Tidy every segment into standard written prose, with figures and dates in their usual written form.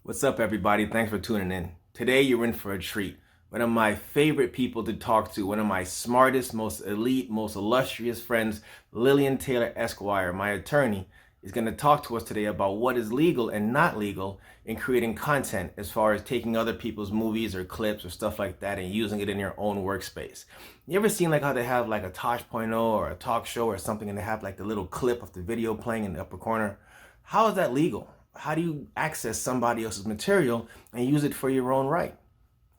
What's up, everybody? Thanks for tuning in. Today, you're in for a treat. One of my favorite people to talk to, one of my smartest, most elite, most illustrious friends, Lillian Taylor Esquire, my attorney, is going to talk to us today about what is legal and not legal in creating content as far as taking other people's movies or clips or stuff like that and using it in your own workspace. You ever seen like how they have like a Tosh.0 or a talk show or something and they have like the little clip of the video playing in the upper corner? How is that legal? How do you access somebody else's material and use it for your own right?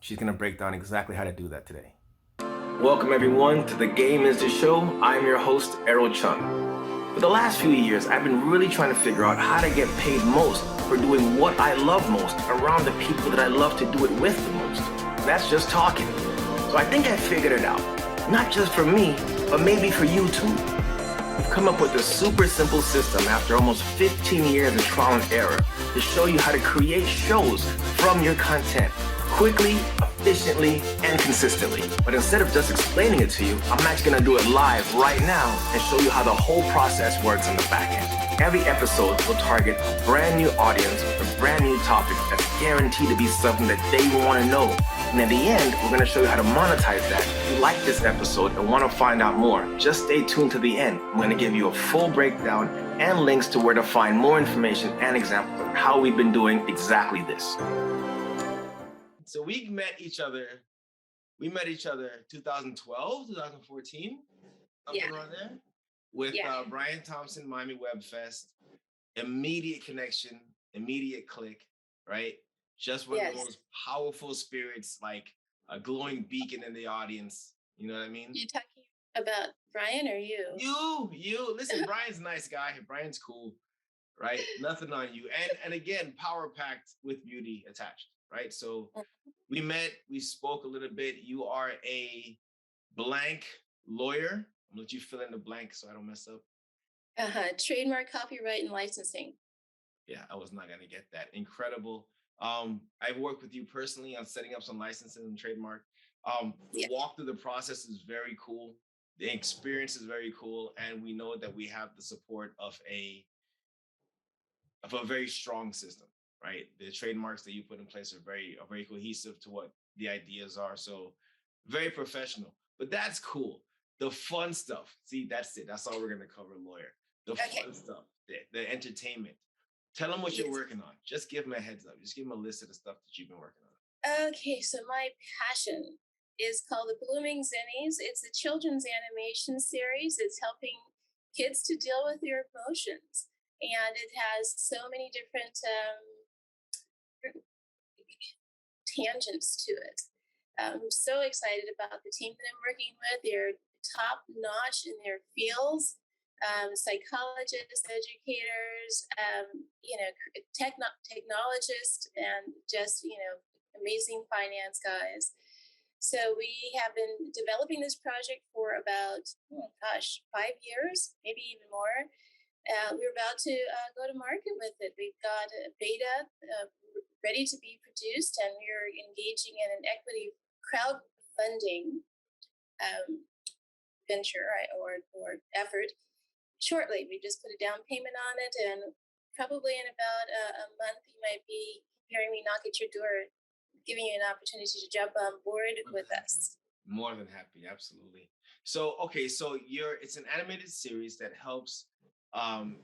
She's going to break down exactly how to do that today. Welcome, everyone, to The Game is the Show. I'm your host, Errol Chung. For the last few years, I've been really trying to figure out how to get paid most for doing what I love most around the people that I love to do it with the most. That's just talking. So I think I figured it out. Not just for me, but maybe for you too. We've come up with a super simple system after almost 15 years of trial and error to show you how to create shows from your content quickly, efficiently, and consistently. But instead of just explaining it to you, I'm actually gonna do it live right now and show you how the whole process works on the back end. Every episode will target a brand new audience with a brand new topic that's guaranteed to be something that they wanna know. And at the end, we're gonna show you how to monetize that. If you like this episode and wanna find out more, just stay tuned to the end. I'm gonna give you a full breakdown and links to where to find more information and examples of how we've been doing exactly this. So we met each other 2012, 2014, something around there, with Brian Thompson, Miami Web Fest. Immediate connection, immediate click, right? Just one of the most powerful spirits, like a glowing beacon in the audience. You know what I mean? You talking about Brian or you? You. Listen, Brian's a nice guy. Brian's cool, right? Nothing on you. And again, power packed with beauty attached, right? So we met, we spoke a little bit. You are a blank lawyer. I'm gonna let you fill in the blank so I don't mess up. Trademark, copyright, and licensing. Yeah, I was not gonna get that. Incredible. I've worked with you personally on setting up some licenses and trademark. The walk through the process is very cool. The experience is very cool, and we know that we have the support of a very strong system, right? The trademarks that you put in place are very cohesive to what the ideas are. So very professional. But that's cool. The fun stuff. See, that's it. That's all we're gonna cover, lawyer. The fun stuff, the entertainment. Tell them what you're working on. Just give them a heads up. Just give them a list of the stuff that you've been working on. Okay, so my passion is called The Blooming Zinnies. It's a children's animation series. It's helping kids to deal with their emotions. And it has so many different tangents to it. I'm so excited about the team that I'm working with. They're top notch in their fields. Psychologists, educators, technologists, and just, amazing finance guys. So we have been developing this project for about, 5 years, maybe even more. We're about to go to market with it. We've got a beta ready to be produced, and we're engaging in an equity crowdfunding venture or effort shortly. We just put a down payment on it, and probably in about a month, you might be hearing me knock at your door, giving you an opportunity to jump on board with us. More than happy, absolutely. So, okay, so it's an animated series that helps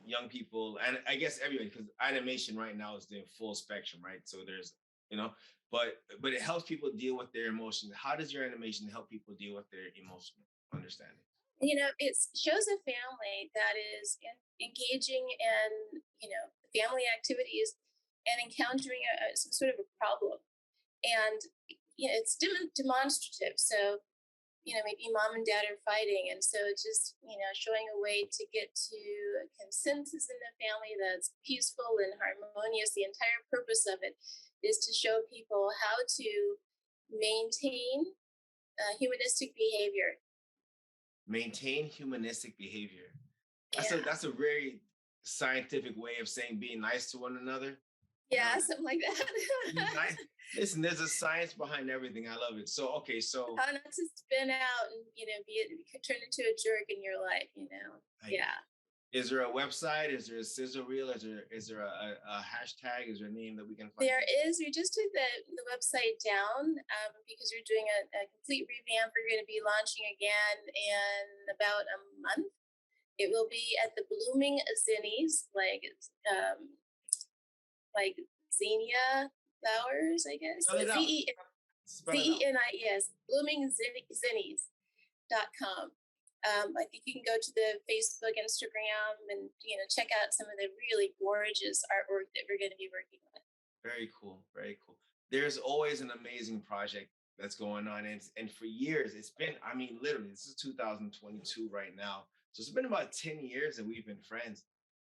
young people, and I guess everybody, because animation right now is the full spectrum, right? So there's, but it helps people deal with their emotions. How does your animation help people deal with their emotional understanding? It shows a family that is engaging in, family activities and encountering some sort of a problem. And, it's demonstrative. So, maybe mom and dad are fighting. And so it's just, showing a way to get to a consensus in the family that's peaceful and harmonious. The entire purpose of it is to show people how to maintain humanistic behavior. Maintain humanistic behavior. Yeah. That's a very scientific way of saying being nice to one another. Yeah, something like that. Listen, there's a science behind everything. I love it. So, okay, so how not to spin out and turn into a jerk in your life. Yeah. Is there a website? Is there a sizzle reel? Is there a hashtag? Is there a name that we can find There you? is. We just took the website down because we're doing a complete revamp. We're going to be launching again in about a month. It will be at the Blooming Zinnies, like zinnia flowers, I guess. Spell it out. Spell it out. Zenies, bloomingzinnies.com. I think you can go to the Facebook, Instagram, and check out some of the really gorgeous artwork that we're going to be working on. Very cool. Very cool. There's always an amazing project that's going on. And for years, it's been, I mean, literally, this is 2022 right now. So it's been about 10 years that we've been friends.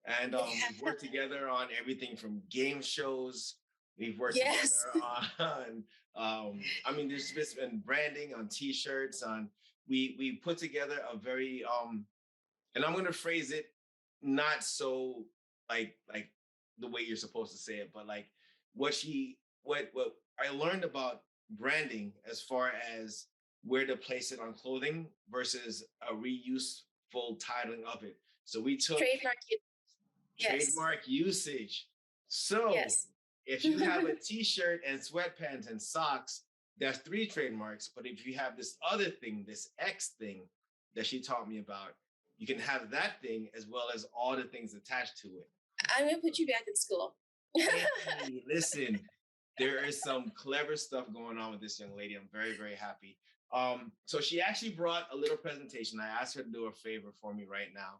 And we've worked together on everything from game shows. We've worked Yes. together on, I mean, there's just been branding on t-shirts, on, we put together a very, and I'm going to phrase it not so like the way you're supposed to say it, but like what I learned about branding as far as where to place it on clothing versus a reuseful titling of it. So we took Trademark. Yes. trademark usage. So Yes. if you have a t-shirt and sweatpants and socks, that's three trademarks. But if you have this other thing, this X thing that she taught me about, you can have that thing as well as all the things attached to it. I'm going to put you back in school. Hey, listen, there is some clever stuff going on with this young lady. I'm very, very happy. So she actually brought a little presentation. I asked her to do a favor for me right now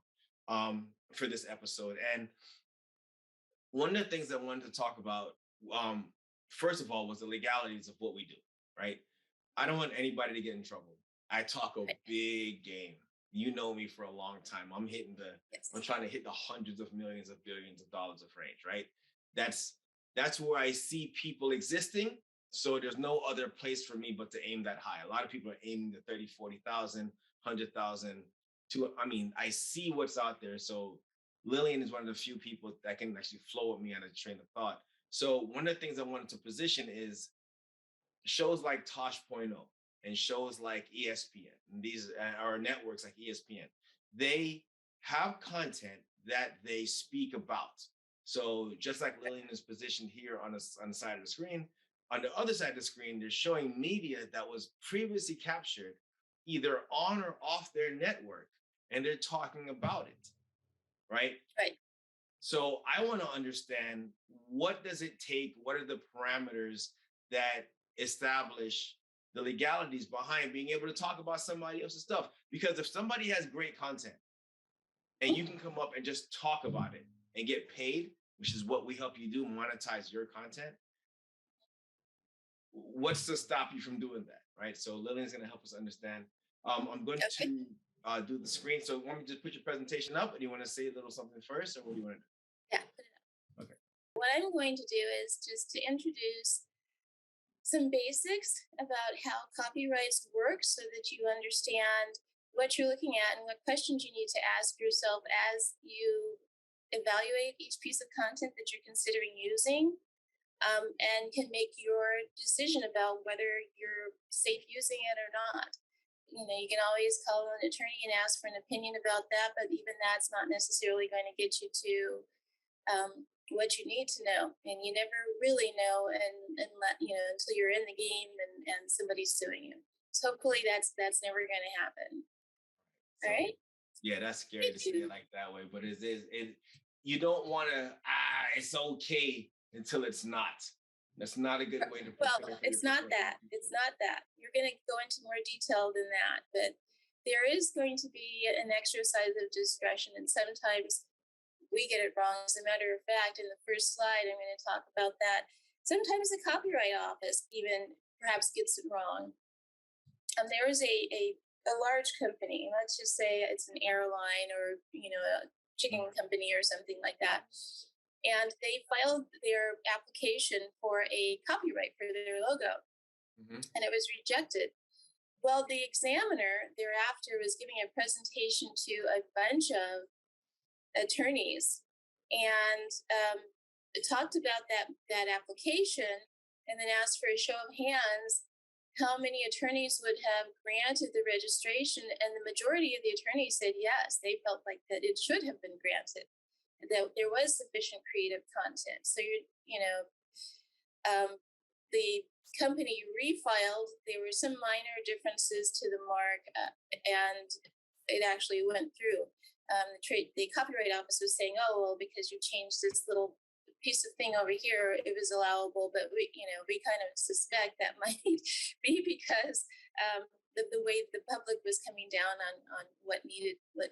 for this episode. And one of the things I wanted to talk about, um, first of all, was the legalities of what we do, right? I don't want anybody to get in trouble. I talk a big game. You know me for a long time. I'm trying to hit the hundreds of millions of billions of dollars of range, right? That's that's where I see people existing. So there's no other place for me but to aim that high. A lot of people are aiming to 30, 40,000, 100,000 to, I mean, I see what's out there. So Lillian is one of the few people that can actually flow with me on a train of thought. So one of the things I wanted to position is shows like Tosh Point oh and shows like ESPN, and these are networks like ESPN. They have content that they speak about. So just like Lillian is positioned here on the side of the screen, on the other side of the screen, they're showing media that was previously captured either on or off their network, and they're talking about it, right? Right. So I want to understand, what does it take? What are the parameters that establish the legalities behind being able to talk about somebody else's stuff? Because if somebody has great content and you can come up and just talk about it and get paid, which is what we help you do, monetize your content, what's to stop you from doing that, right? So Lillian's going to help us understand. I'm going to do the screen. So want me to just put your presentation up, and you want to say a little something first, or what do you want to do? Yeah, put it up. Okay. What I'm going to do is just to introduce some basics about how copyrights work so that you understand what you're looking at and what questions you need to ask yourself as you evaluate each piece of content that you're considering using, and can make your decision about whether you're safe using it or not. You can always call an attorney and ask for an opinion about that, but even that's not necessarily going to get you to what you need to know, and you never really know until you're in the game and somebody's suing you. So hopefully that's never going to happen. So, All right. yeah, that's scary to say it like that way, but it you don't want to, it's okay until it's not. That's not a good way to Well, it's not that. It's not that. You're going to go into more detail than that, but there is going to be an exercise of discretion, and sometimes we get it wrong. As a matter of fact, in the first slide, I'm going to talk about that. Sometimes the Copyright Office even perhaps gets it wrong. There is a large company, let's just say it's an airline or a chicken company or something like that, and they filed their application for a copyright for their logo, and it was rejected. Well, the examiner thereafter was giving a presentation to a bunch of attorneys and talked about that application, and then asked for a show of hands how many attorneys would have granted the registration, and the majority of the attorneys said yes, they felt like that it should have been granted, that there was sufficient creative content. So um, the company refiled. There were some minor differences to the mark, and it actually went through. The copyright office was saying, "Oh well, because you changed this little piece of thing over here, it was allowable." But we kind of suspect that might be because the way the public was coming down on what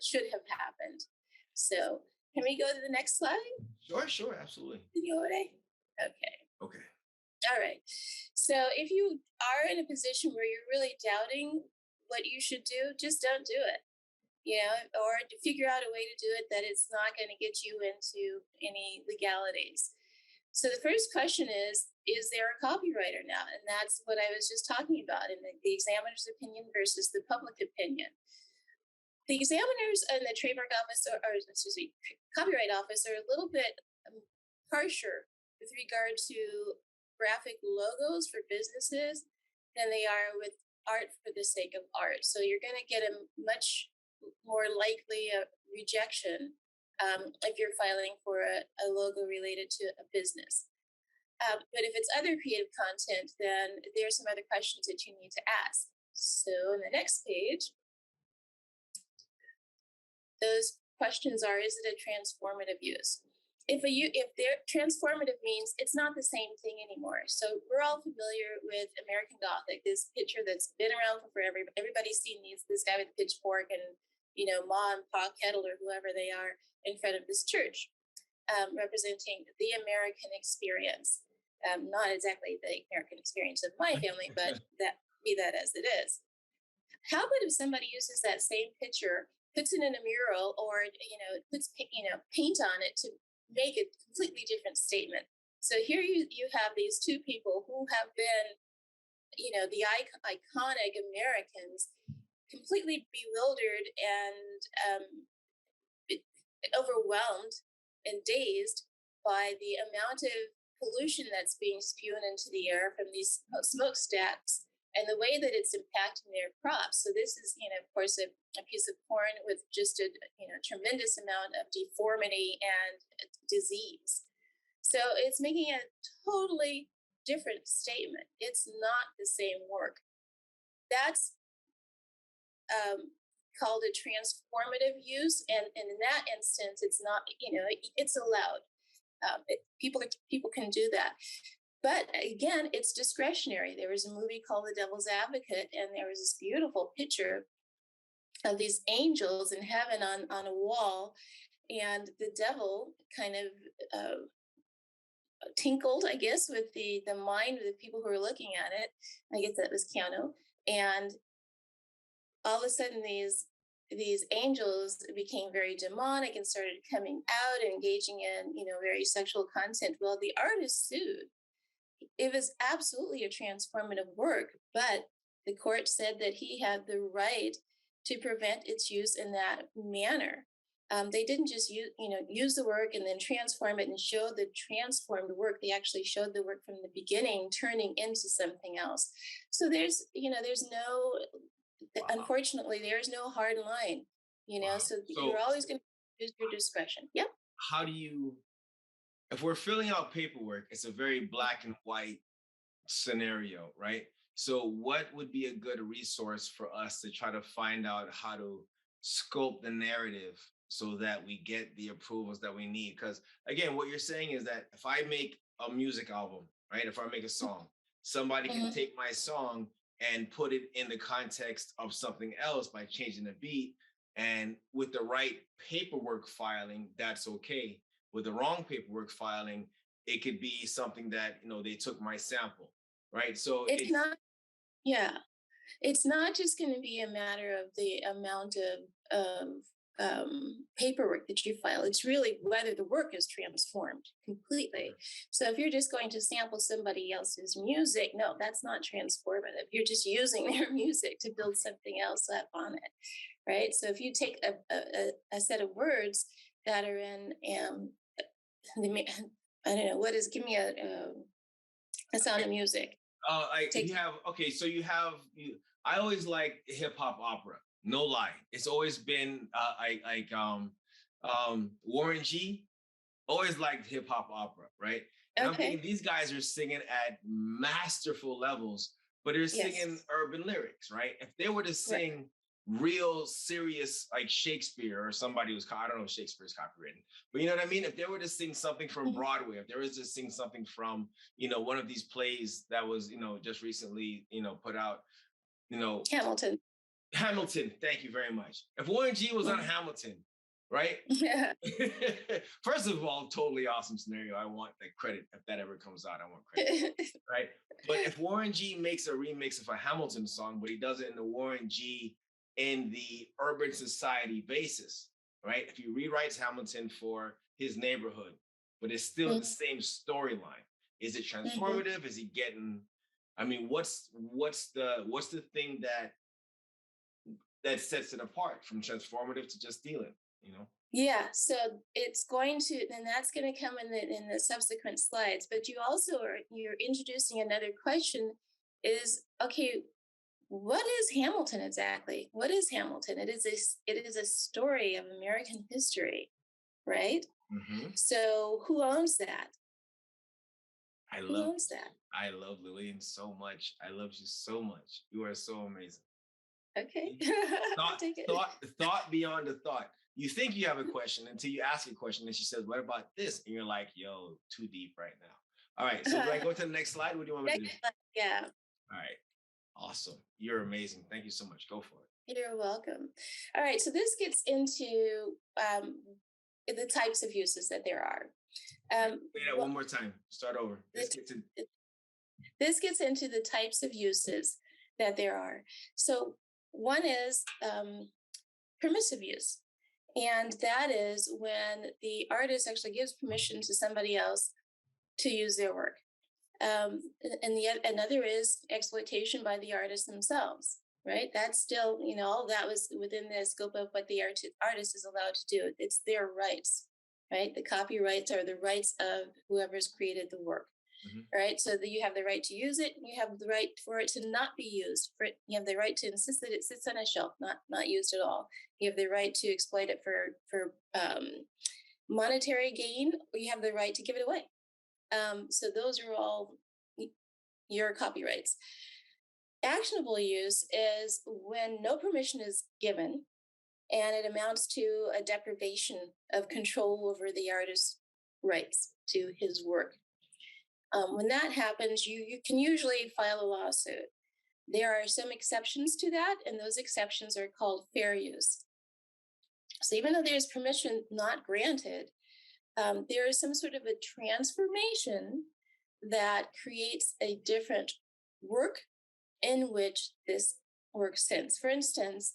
should have happened. So, can we go to the next slide? Sure, sure, absolutely. Signore? Okay. Okay. All right. So if you are in a position where you're really doubting what you should do, just don't do it. Or to figure out a way to do it that it's not going to get you into any legalities. So the first question is there a copywriter now? And that's what I was just talking about in the examiner's opinion versus the public opinion. The examiners and the trademark office, or excuse me, copyright office, are a little bit harsher with regard to graphic logos for businesses than they are with art for the sake of art. So you're going to get a much more likely rejection if you're filing for a logo related to a business. But if it's other creative content, then there's some other questions that you need to ask. So in the next page, those questions are: is it a transformative use? If they're transformative means it's not the same thing anymore. So we're all familiar with American Gothic, this picture that's been around for forever. Everybody's seen this guy with a pitchfork and Ma and Pa Kettle or whoever they are in front of this church, representing the American experience. Not exactly the American experience of my family, but be that as it is. How about if somebody uses that same picture, puts it in a mural, or puts paint on it to make a completely different statement? So here you have these two people who have been, the iconic Americans, completely bewildered and overwhelmed and dazed by the amount of pollution that's being spewed into the air from these smokestacks and the way that it's impacting their crops. So this is, of course, a piece of corn with just a tremendous amount of deformity and disease. So it's making a totally different statement. It's not the same work. That's called a transformative use, and in that instance, it's not. It's allowed. People can do that. But again, it's discretionary. There was a movie called The Devil's Advocate, and there was this beautiful picture of these angels in heaven on a wall, and the devil kind of tinkled, I guess, with the mind of the people who were looking at it. I guess that was Keanu. And all of a sudden, these angels became very demonic and started coming out and engaging in very sexual content. Well, the artist sued. It was absolutely a transformative work, but the court said that he had the right to prevent its use in that manner. They didn't just use the work and then transform it and show the transformed work. They actually showed the work from the beginning turning into something else. So there's no, unfortunately, there's no hard line. Wow. So you're always going to use your discretion. Yep. How do you, if we're filling out paperwork, it's a very black and white scenario, right? So what would be a good resource for us to try to find out how to scope the narrative so that we get the approvals that we need? Because again, what you're saying is that if I make a music album, right? If I make a song, somebody can take my song and put it in the context of something else by changing the beat. And with the right paperwork filing, that's okay. With the wrong paperwork filing, it could be something that, they took my sample, right? So It's not, yeah. It's not just going to be a matter of the amount of paperwork that you file. It's really whether the work is transformed completely. So if you're just going to sample somebody else's music, no, that's not transformative. You're just using their music to build something else up on it, right? So if you take a set of words that are in, I don't know, give me a Sound of Music. Like Take. you have okay, so you have you. I always like hip hop opera. No lie, it's always been Warren G. Always liked hip hop opera, right? And I'm thinking Okay. these guys are singing at masterful levels, but they're singing Yes. urban lyrics, right? If they were to Right. sing real serious like Shakespeare or somebody who's I don't know if Shakespeare's copywritten, but you know what I mean? If they were to sing something from Mhm. Broadway, if they were to sing something from, one of these plays that was, just recently, put out, you know, Hamilton. Hamilton, thank you very much. If Warren G was on Mhm. Hamilton, right? Yeah. First of all, totally awesome scenario. I want the credit if that ever comes out. I want credit, right? But if Warren G makes a remix of a Hamilton song, but he does it in the Warren G in the urban society basis, right? If he rewrites Hamilton for his neighborhood, but it's still the Mhm. same storyline, is it Mhm. transformative? Is he getting? I mean, what's the thing that sets it apart from transformative to just stealing? You know. Yeah, so it's going to, and that's going to come in the subsequent slides. But you're introducing another question. Is okay. What is Hamilton exactly? What is Hamilton? It is a story of American history, right? Mm-hmm. So who owns that? I Who love owns that? I love Lillian so much. I love you so much. You are so amazing. Okay, Thought, take it. thought beyond a thought. You think you have a question until you ask a question, and she says, "What about this?" And you're like, "Yo, too deep right now." All right. So do I go to the next slide? What do you want me to do? Yeah, All right. Awesome. You're amazing. Thank you so much. Go for it. you're welcome. All right, so this gets into the types of uses that there are. All right. Um, Say that what one more time. Start over. Let's get to. this gets into the types of uses that there are. So one is permissive use. And that is when the artist actually gives permission to somebody else to use their work. And another is exploitation by the artists themselves, right? That's still, all that was within the scope of what the artist is allowed to do. It's their rights, right? The copyrights are the rights of whoever's created the work. Mhm. Right, so that you have the right to use it, you have the right for it to not be used. You have the right to insist that it sits on a shelf, not used at all. You have the right to exploit it for monetary gain, or you have the right to give it away. So those are all your copyrights. Actionable use is when no permission is given and it amounts to a deprivation of control over the artist's rights to his work. When that happens, you can usually file a lawsuit. There are some exceptions to that, and those exceptions are called fair use. So even though there's permission not granted, there is some sort of a transformation that creates a different work in which this work sits. For instance,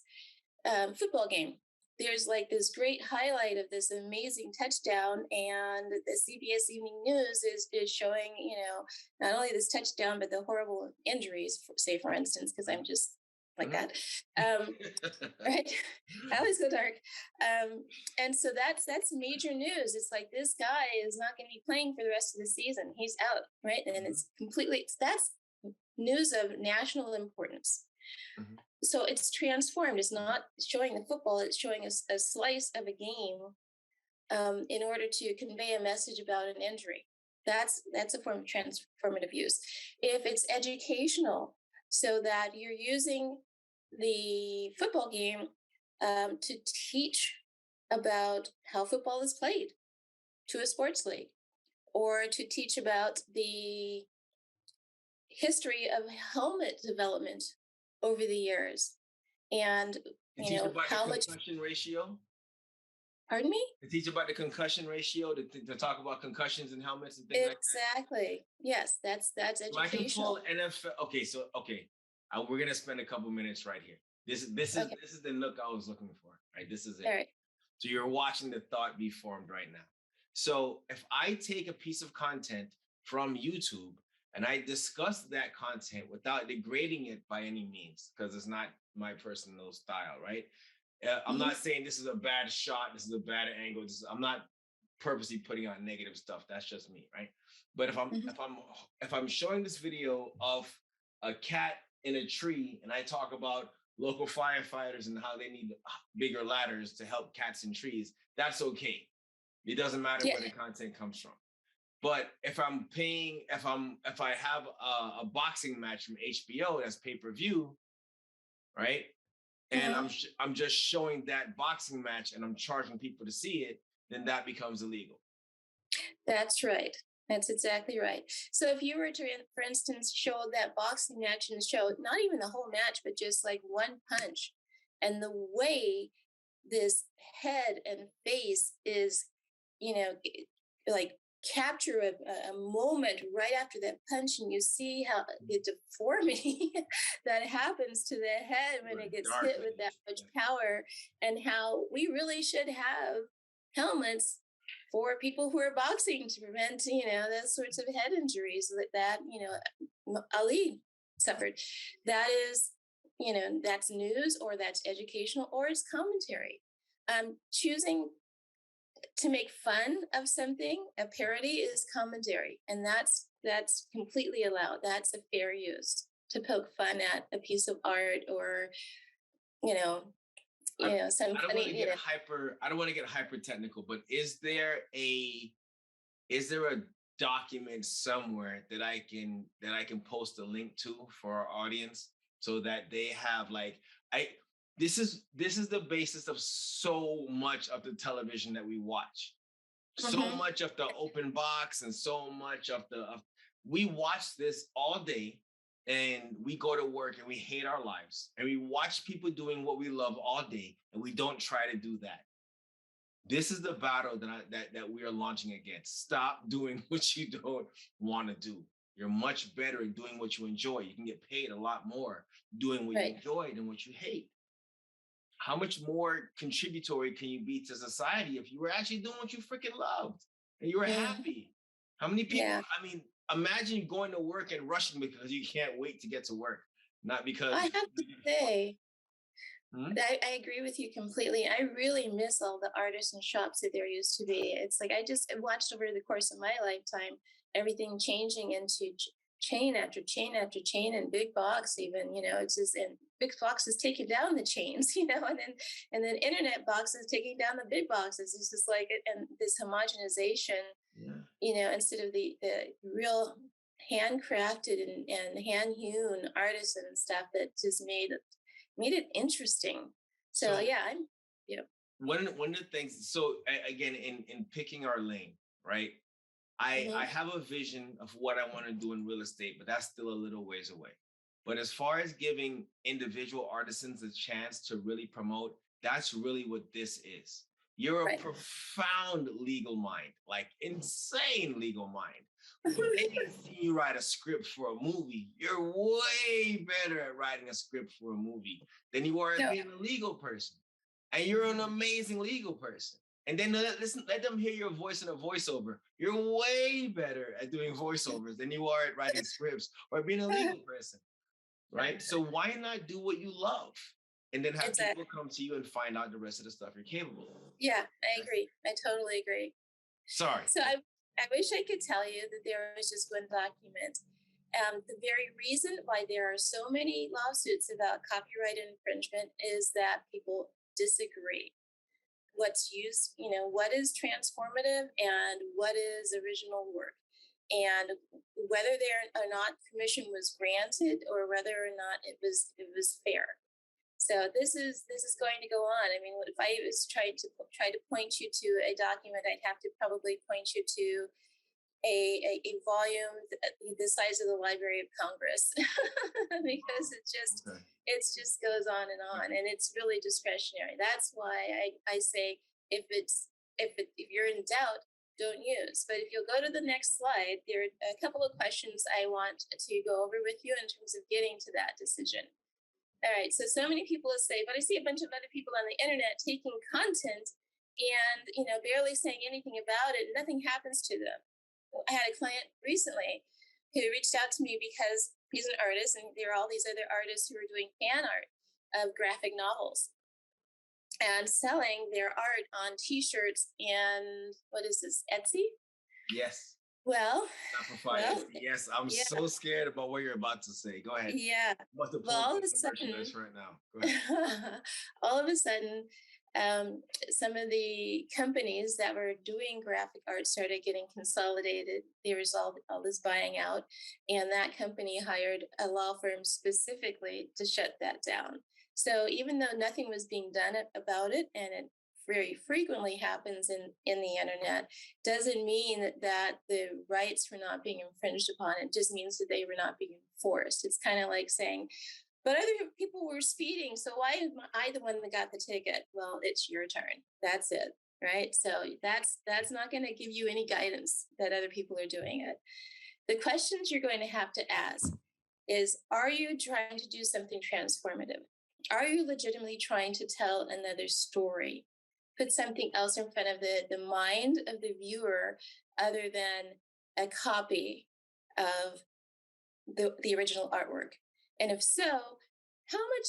football game. There's like this great highlight of this amazing touchdown, and the CBS Evening News is showing, not only this touchdown but the horrible injuries. Say, for instance, because I'm just like Mhm. that, right? I always go dark, and so that's major news. It's like this guy is not going to be playing for the rest of the season. He's out, right? And Mhm. it's completely that's news of national importance. Mhm. So it's transformed. It's not showing the football, it's showing a slice of a game in order to convey a message about an injury. That's a form of transformative use. If it's educational, so that you're using the football game to teach about how football is played to a sports league, or to teach about the history of helmet development over the years, and To teach about the how much. concussion ratio. Pardon me. To teach about the concussion ratio. To talk about concussions and helmets and things like that. Exactly, yes, that's So I can pull educational. NFL. Okay, so okay, we're gonna spend a couple minutes right here. Okay, This is the look I was looking for. Right, this is all it. right. So you're watching the thought be formed right now. So if I take a piece of content from YouTube and I discuss that content without degrading it by any means, because it's not my personal style, right? I'm Mhm. not saying this is a bad shot, this is a bad angle. I'm not purposely putting out negative stuff. That's just me, right? But if I'm showing this video of a cat in a tree and I talk about local firefighters and how they need bigger ladders to help cats in trees, that's okay. It doesn't matter Yeah. where the content comes from. But if I have a boxing match from HBO that's pay-per-view, right? And I'm just showing that boxing match and I'm charging people to see it, then that becomes illegal. That's right. That's exactly right. So if you were to, for instance, show that boxing match and show not even the whole match, but just like one punch, and the way this head and face is, like capture a moment right after that punch, and you see how the deformity that happens to the head when it gets hit with that much power, and how we really should have helmets for people who are boxing to prevent, those sorts of head injuries that Ali suffered. That is, that's news, or that's educational, or it's commentary. Choosing to make fun of something, a parody, is commentary, and that's completely allowed. That's a fair use to poke fun at a piece of art, or you know, some I don't funny. want to get hyper. I don't want to get hyper technical, but is there a document somewhere that I can post a link to for our audience so that they have this is the basis of so much of the television that we watch. So much of the open box and so much of we watch this all day, and we go to work and we hate our lives, and we watch people doing what we love all day, and we don't try to do that. This is the battle that we are launching against. Stop doing what you don't want to do. You're much better at doing what you enjoy. You can get paid a lot more doing what you enjoy than what you hate. How much more contributory can you be to society if you were actually doing what you freaking loved and you were happy? How many people, I mean, imagine going to work and rushing because you can't wait to get to work. Not because... I have to say, I agree with you completely. I really miss all the artisan shops that there used to be. It's like I just watched over the course of my lifetime, everything changing into chain after chain after chain, and big box even, it's just, and big boxes taking down the chains, and then internet boxes taking down the big boxes. It's just like, and this homogenization, instead of the real handcrafted and hand hewn artisan stuff that just made it interesting. So I'm one of the things, so again, in picking our lane, right? I have a vision of what I want to do in real estate, but that's still a little ways away. But as far as giving individual artisans a chance to really promote, that's really what this is. You're a profound legal mind, like insane legal mind. They didn't see you write a script for a movie. You're way better at writing a script for a movie than you are at being a legal person. And you're an amazing legal person. And then let them hear your voice in a voiceover. You're way better at doing voiceovers than you are at writing scripts or being a legal person, right? So why not do what you love and then have people come to you and find out the rest of the stuff you're capable of? Yeah, I agree. I totally agree. Sorry. So I wish I could tell you that there was just one document. The very reason why there are so many lawsuits about copyright infringement is that people disagree. What's used, what is transformative and what is original work, and whether there or not permission was granted, or whether or not it was fair. So this is going to go on. I mean, if I was trying to point you to a document, I'd have to probably point you to a volume the size of the Library of Congress because it just goes on, and it's really discretionary. That's why I say if you're in doubt, don't use. But if you'll go to the next slide, there are a couple of questions I want to go over with you in terms of getting to that decision. All right, so many people will say, but I see a bunch of other people on the internet taking content and barely saying anything about it, and nothing happens to them. I had a client recently who reached out to me because he's an artist, and there are all these other artists who are doing fan art of graphic novels. and selling their art on T-shirts and what is this, Etsy? Yes. Well, Shopify. well, Yes, I'm yeah, so scared about what you're about to say. Go ahead. yeah. I'm about to Well, pull up all all of a the merchandise sudden, right now. Go ahead. all of a sudden, um, some of the companies that were doing graphic art started getting consolidated. There was all this buying out, and that company hired a law firm specifically to shut that down. So even though nothing was being done about it, and it very frequently happens in the internet, doesn't mean that the rights were not being infringed upon. It just means that they were not being enforced. It's kind of like saying, but other people were speeding, so why am I the one that got the ticket? Well, it's your turn. That's it, right? So that's not going to give you any guidance that other people are doing it. The questions you're going to have to ask is, are you trying to do something transformative? Are you legitimately trying to tell another story? Put something else in front of the mind of the viewer other than a copy of the original artwork? And if so, how much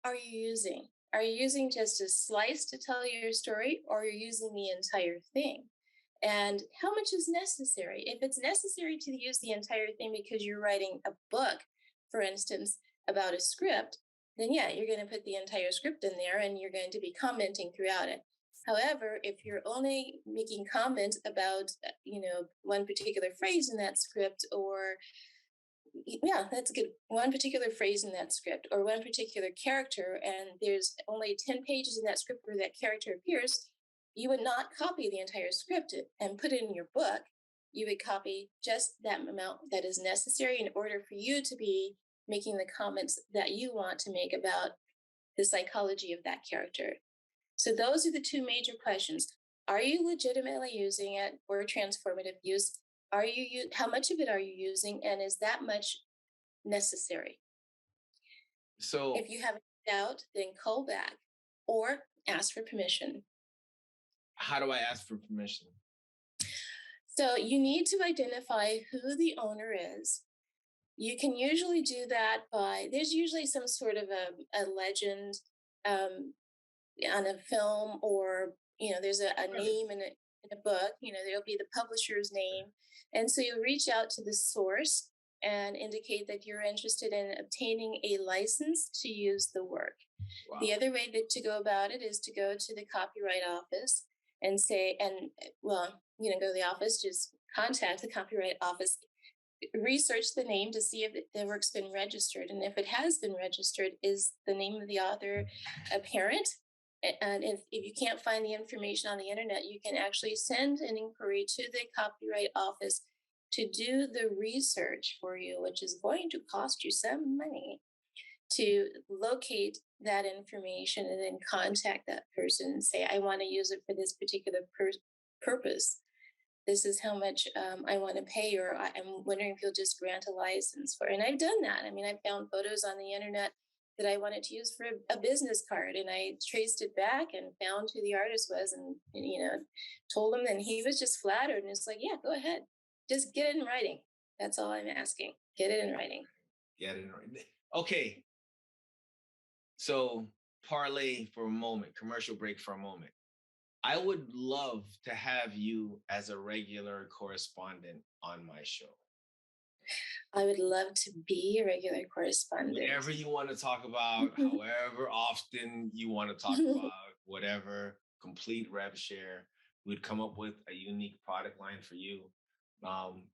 are you using? Are you using just a slice to tell your story, or are you using the entire thing? And how much is necessary? If it's necessary to use the entire thing because you're writing a book, for instance, about a script, then yeah, you're going to put the entire script in there and you're going to be commenting throughout it. However, if you're only making comments about, one particular phrase in that script, or yeah, that's good. One particular phrase in that script or one particular character, and there's only 10 pages in that script where that character appears, you would not copy the entire script and put it in your book. You would copy just that amount that is necessary in order for you to be making the comments that you want to make about the psychology of that character. So, those are the two major questions. Are you legitimately using it for transformative use? How much of it are you using? And is that much necessary? So If you have a doubt, then call back or ask for permission. how do I ask for permission? So you need to identify who the owner is. You can usually do that by, there's usually some sort of a legend um, on a film, or, there's a Right. name in a book, there'll be the publisher's name. And so you'll reach out to the source and indicate that you're interested in obtaining a license to use the work. The Wow. other way to go about it is to go to the copyright office and say, and well, go to the office, just contact the copyright office, research the name to see if the work's been registered. And if it has been registered, is the name of the author apparent? And if you can't find the information on the internet, you can actually send an inquiry to the copyright office to do the research for you, which is going to cost you some money to locate that information and then contact that person and say, I want to use it for this particular purpose. This is how much I want to pay, or I'm wondering if you'll just grant a license for it. And I've done that. I mean, I found photos on the internet that I wanted to use for a business card, and I traced it back and found who the artist was, and told him, and he was just flattered, and it's like, yeah, go ahead, just get it in writing. That's all I'm asking. Get it in writing. Get it right. Okay. So parlay for a moment, commercial break for a moment. I would love to have you as a regular correspondent on my show. I would love to be a regular correspondent. Whatever you want to talk about, however often you want to talk about, whatever, complete rev share. We'd come up with a unique product line for you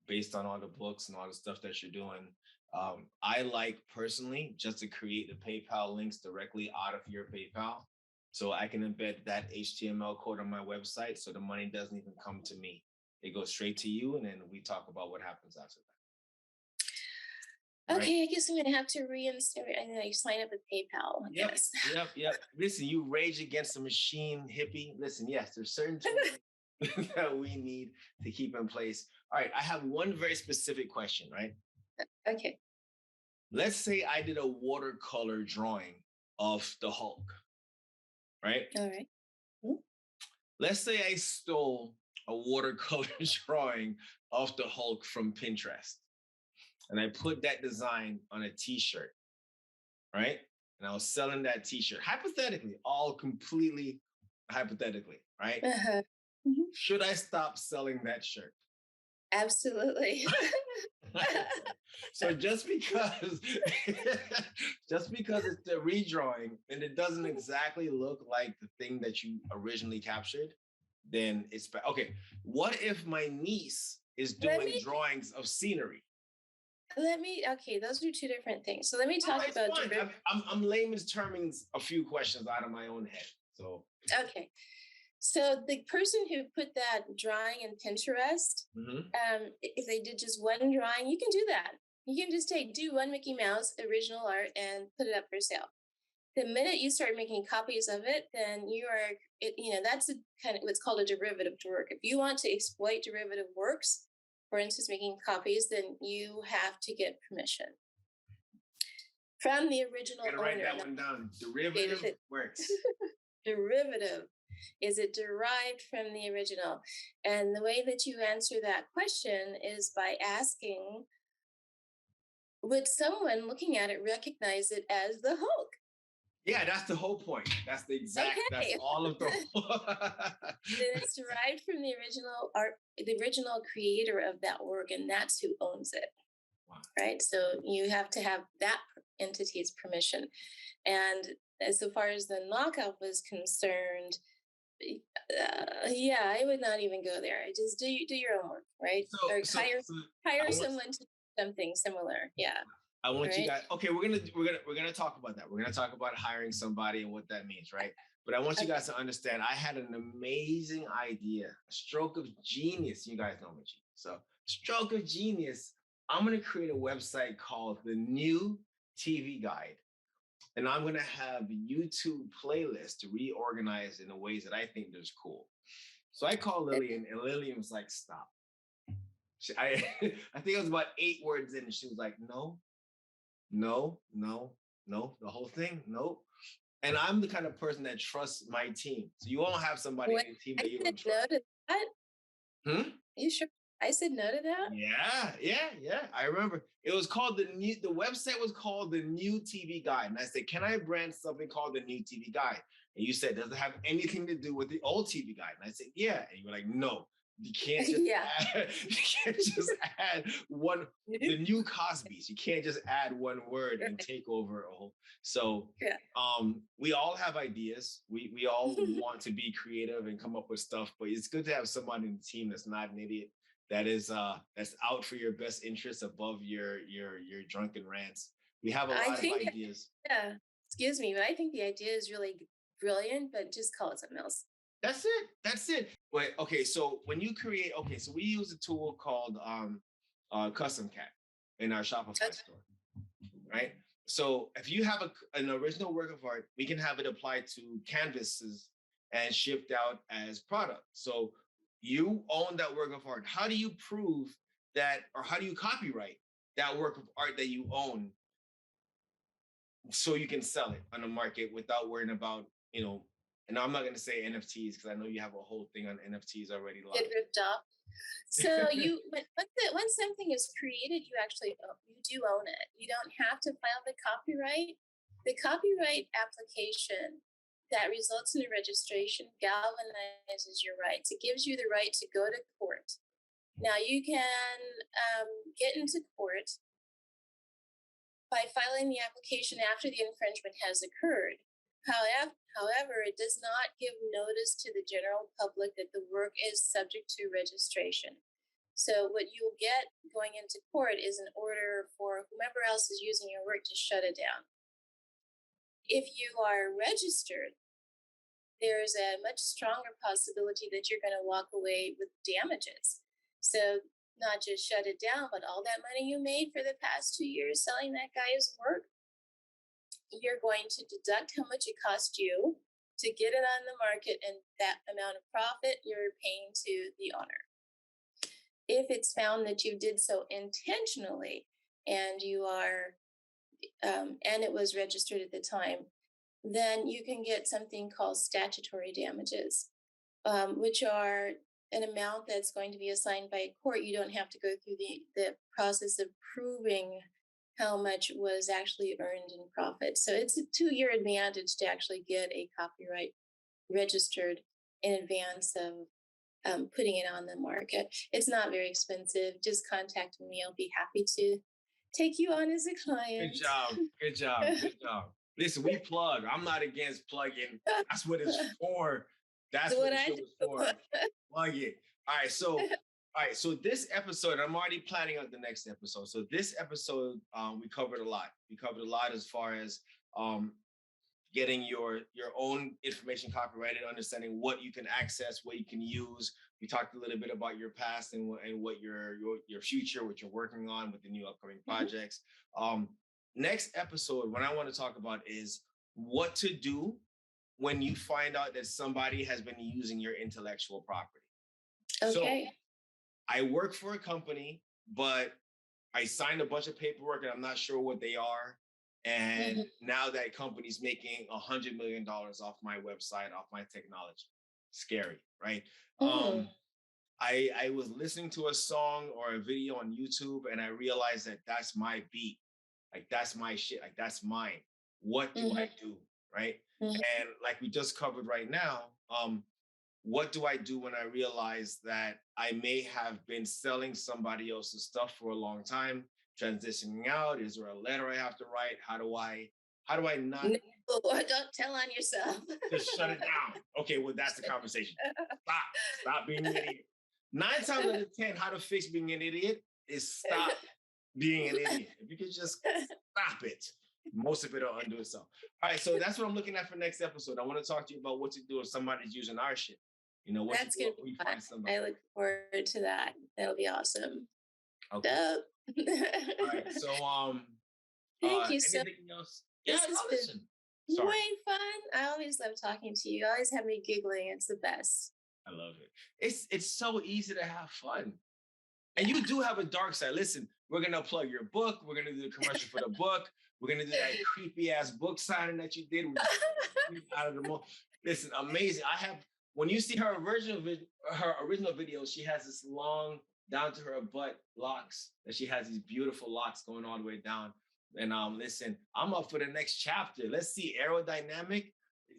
based on all the books and all the stuff that you're doing. I like personally just to create the PayPal links directly out of your PayPal so I can embed that HTML code on my website so the money doesn't even come to me. It goes straight to you, and then we talk about what happens after that. Right? Okay, I guess I'm gonna have to reinstall. I'm gonna sign up with PayPal. I Yep, guess. yep. Listen, you rage against the machine, hippie. Listen, yes, there's certain tools that we need to keep in place. All right, I have one very specific question, right? Okay. Let's say I did a watercolor drawing of the Hulk, right? All right. Mm. Let's say I stole a watercolor drawing of the Hulk from Pinterest and I put that design on a t-shirt, right? and I was selling that t-shirt, hypothetically, all completely hypothetically, right? Uh-huh. Mhm. Should I stop selling that shirt? Absolutely. So just because just because it's the redrawing and it doesn't exactly look like the thing that you originally captured, then okay. What if my niece is Let doing me drawings of scenery? okay, those are two different things. So let me No, talk it's about fine. I'm layman's terming a few questions out of my own head. So okay. So the person who put that drawing in Pinterest, mhm. if they did just one drawing, you can do that. You can just do one Mickey Mouse original art and put it up for sale. The minute you start making copies of it, then that's a kind of what's called a derivative work. If you want to exploit derivative works, for instance, making copies, then you have to get permission from the original I'm gonna write owner. that one down. Created Derivative it. works. Derivative is it derived from the original? And the way that you answer that question is by asking, would someone looking at it recognize it as the Hulk? Yeah, that's the whole point. That's Okay. all of the Then it's derived from the original art, the original creator of that work, and that's who owns it, Wow. right? So you have to have that entity's permission. And as so far as the knockout was concerned, yeah, I would not even go there. Just do your own work, right? So, Or so, so hire I want, someone to do something similar. Yeah, I want you right. guys. Okay, we're gonna talk about that. We're gonna talk about hiring somebody and what that means, right? But I want you Okay. guys to understand. I had an amazing idea, a stroke of genius. You guys know me, so stroke of genius. I'm gonna create a website called the New TV Guide, and I'm gonna have YouTube playlists reorganized in the ways that I think is cool. So I called Lillian, and Lillian was like, "Stop." I I think it was about 8 words in, and she was like, "No, no, no, no, the whole thing, no." And I'm the kind of person that trusts my team. So you won't have somebody What in your team I that you said don't no trust. to that? Hmm? You sure? I said no to that? Yeah. I remember it was called the website was called the New TV Guide. And I said, can I brand something called the New TV Guide? And you said, does it have anything to do with the old TV Guide? And I said, yeah. And you were like, no, you can't just Yeah. you can't just add one the new Cosby's. You can't just add one word and take over a whole. So Yeah. we all have ideas. We all want to be creative and come up with stuff, but it's good to have someone in the team that's not an idiot, that's out for your best interests above your drunken rants. We have a I lot of think, ideas. yeah. Excuse me, but I think the idea is really brilliant, but just call it something else. That's it. That's it. Wait, okay. So when you create, okay, so we use a tool called Custom Cat in our Shopify store, right? So if you have an original work of art, we can have it applied to canvases and shipped out as product. So you own that work of art. How do you prove that, or how do you copyright that work of art that you own so you can sell it on the market without worrying about, and I'm not going to say NFTs because I know you have a whole thing on NFTs already Get locked. ripped off. So once something is created, you do own it. You don't have to file the copyright. The copyright application that results in a registration galvanizes your rights. It gives you the right to go to court. Now you can get into court by filing the application after the infringement has occurred. However, it does not give notice to the general public that the work is subject to registration. So what you'll get going into court is an order for whomever else is using your work to shut it down. If you are registered, there's a much stronger possibility that you're going to walk away with damages. So not just shut it down, but all that money you made for the past 2 years selling that guy's work, you're going to deduct how much it cost you to get it on the market, and that amount of profit you're paying to the owner. If it's found that you did so intentionally and you are and it was registered at the time, then you can get something called statutory damages, which are an amount that's going to be assigned by a court. You don't have to go through the process of proving how much was actually earned in profit. So it's to your advantage to actually get a copyright registered in advance of putting it on the market. It's not very expensive. Just contact me. I'll be happy to take you on as a Good client. job. Good job. Good job. Listen, we plug. I'm not against plugging. That's what it's for. That's That's what what the I show is for. Plug it. All right. So this episode, I'm already planning out the next episode. So this episode, we covered a lot. We covered a lot as far as um, getting your own information copyrighted, understanding what you can access, what you can use. We talked a little bit about your past and what your future, what you're working on with the new upcoming projects. Um, Next episode, what I want to talk about is what to do when you find out that somebody has been using your intellectual property. So Okay. I work for a company, but I signed a bunch of paperwork and I'm not sure what they are. And Mhm. now that company's making $100 million off my website, off my technology. Scary, right? Mm. I was listening to a song or a video on YouTube and I realized that that's my beat. Like that's my shit. Like that's mine. What do I Mhm. do? Right. Mhm. And like we just covered right now, what do I do when I realize that I may have been selling somebody else's stuff for a long time, transitioning out? Is there a letter I have to write? How do I not No, don't tell on yourself. just shut it down? Okay, well, that's the conversation. Stop being an idiot. 9 times out of 10, how to fix being an idiot is stop being an idiot. If you could just stop it, most of it will undo itself. All right, so that's what I'm looking at for next episode. I want to talk to you about what to do if somebody's using our shit. What to That's do gonna if be we fun. find somebody. I look forward to that. That'll be awesome. Okay. Dope. All right. So Thank you so. anything else? Yeah, This no, has been listen. Sorry. way fun. I always love talking to you. You always have me giggling. It's the best. I love it. It's so easy to have fun. And Yeah. you do have a dark side. Listen, we're gonna plug your book. We're gonna do the commercial for the book. We're gonna do that creepy ass book signing that you did. Out of the mo. Listen, amazing. I have when you see her original video, she has this long down to her butt locks. That she has these beautiful locks going all the way down. And listen, I'm up for the next chapter. Let's see aerodynamic.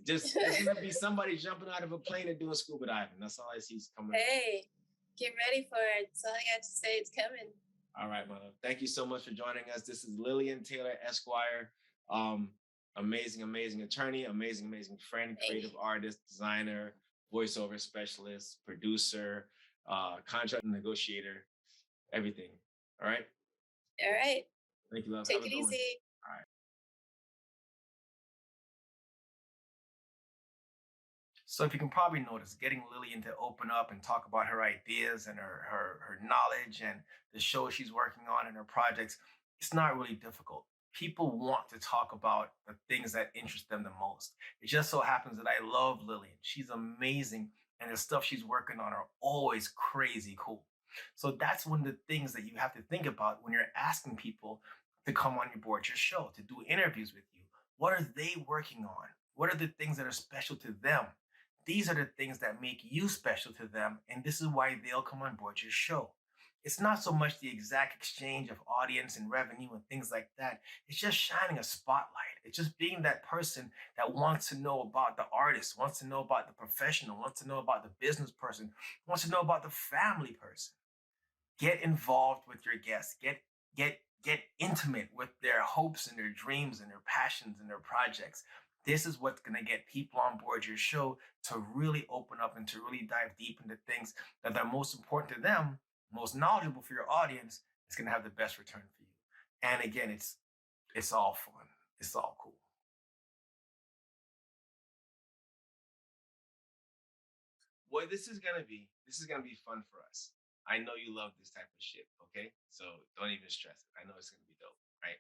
Just there's gonna be somebody jumping out of a plane and doing scuba diving. That's all I see is coming. Hey, get ready for it. That's all I got to say. It's coming. All right, my love. Thank you so much for joining us. This is Lillian Taylor, Esquire. Um, amazing attorney, amazing friend, creative artist, designer, voiceover specialist, producer, contract negotiator, everything. All right. All right. Thank you, love. Have Take a it good one. easy. All right. So if you can probably notice, getting Lillian to open up and talk about her ideas and her knowledge and the show she's working on and her projects, it's not really difficult. People want to talk about the things that interest them the most. It just so happens that I love Lillian. She's amazing, and the stuff she's working on are always crazy cool. So that's one of the things that you have to think about when you're asking people to come on your board, your show, to do interviews with you. What are they working on? What are the things that are special to them? These are the things that make you special to them, and this is why they'll come on board your show. It's not so much the exact exchange of audience and revenue and things like that. It's just shining a spotlight. It's just being that person that wants to know about the artist, wants to know about the professional, wants to know about the business person, wants to know about the family person. Get involved with your guests. Get intimate with their hopes and their dreams and their passions and their projects. This is what's going to get people on board your show to really open up and to really dive deep into things that are most important to them, most knowledgeable for your audience. It's going to have the best return for you. And again, it's all fun. It's all cool. What this is gonna be fun for us. I know you love this type of shit, okay? So don't even stress it. I know it's gonna be dope, right?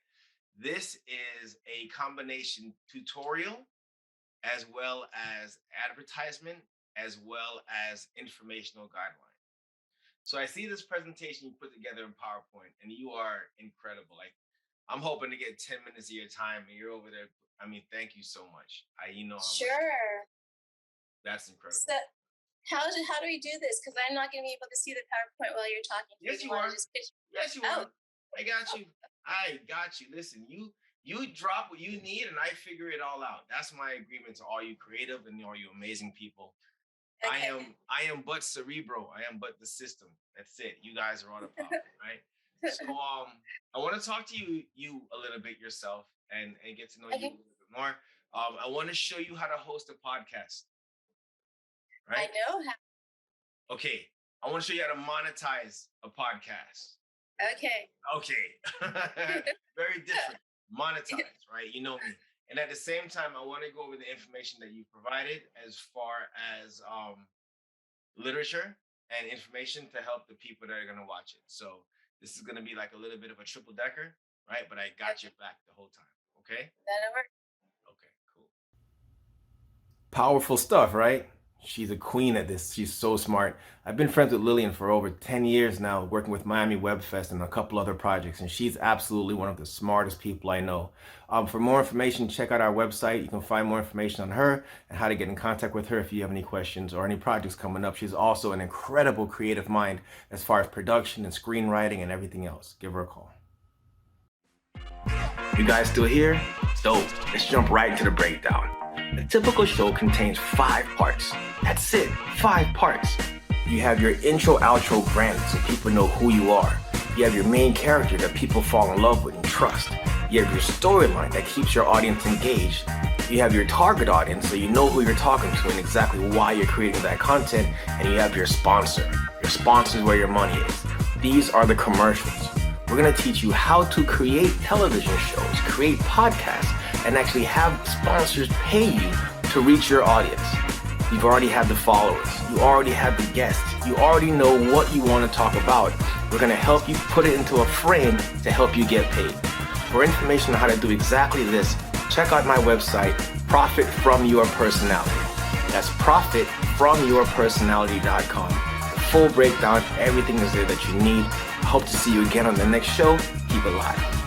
This is a combination tutorial as well as advertisement, as well as informational guideline. So I see this presentation you put together in PowerPoint, and you are incredible. Like I'm hoping to get 10 minutes of your time, and you're over there. I mean, thank you so much. You know how much Sure. that's incredible. So how do we do this? Because I'm not going to be able to see the PowerPoint while you're talking. Yes, you wanna are. just pitch- Yes, you Oh, are. I got you. I got you. Listen, you drop what you need and I figure it all out. That's my agreement to all you creative and all you amazing people. Okay. I am but cerebral. I am but the system. That's it. You guys are autopilot, right? So I want to talk to you a little bit yourself and get to know you a Okay. little bit more. I want to show you how to host a podcast, I right? know how. Okay. I want to show you how to monetize a podcast. Okay. Okay. Very different. Monetize, right? You know me. And at the same time, I want to go over the information that you provided as far as literature and information to help the people that are going to watch it. So this is going to be like a little bit of a triple decker, right? But I got your Okay. back the whole time. Okay. That'll work. Okay. Cool. Powerful stuff, right? She's a queen at this. She's so smart. I've been friends with Lillian for over 10 years now, working with Miami Web Fest and a couple other projects, and she's absolutely one of the smartest people I know. For more information, check out our website. You can find more information on her and how to get in contact with her if you have any questions or any projects coming up. She's also an incredible creative mind as far as production and screenwriting and everything else. Give her a call. You guys still here? Dope. Let's jump right into the breakdown. A typical show contains 5 parts. That's it, 5 parts. You have your intro, outro brand so people know who you are. You have your main character that people fall in love with and trust. You have your storyline that keeps your audience engaged. You have your target audience so you know who you're talking to and exactly why you're creating that content. And you have your sponsor. Your sponsor is where your money is. These are the commercials. We're going to teach you how to create television shows, create podcasts, and actually have sponsors pay you to reach your audience. You've already had the followers. You already have the guests. You already know what you want to talk about. We're going to help you put it into a frame to help you get paid. For information on how to do exactly this, check out my website, Profit From Your Personality. That's profitfromyourpersonality.com. The full breakdown, everything is there that you need. I hope to see you again on the next show. Keep it live.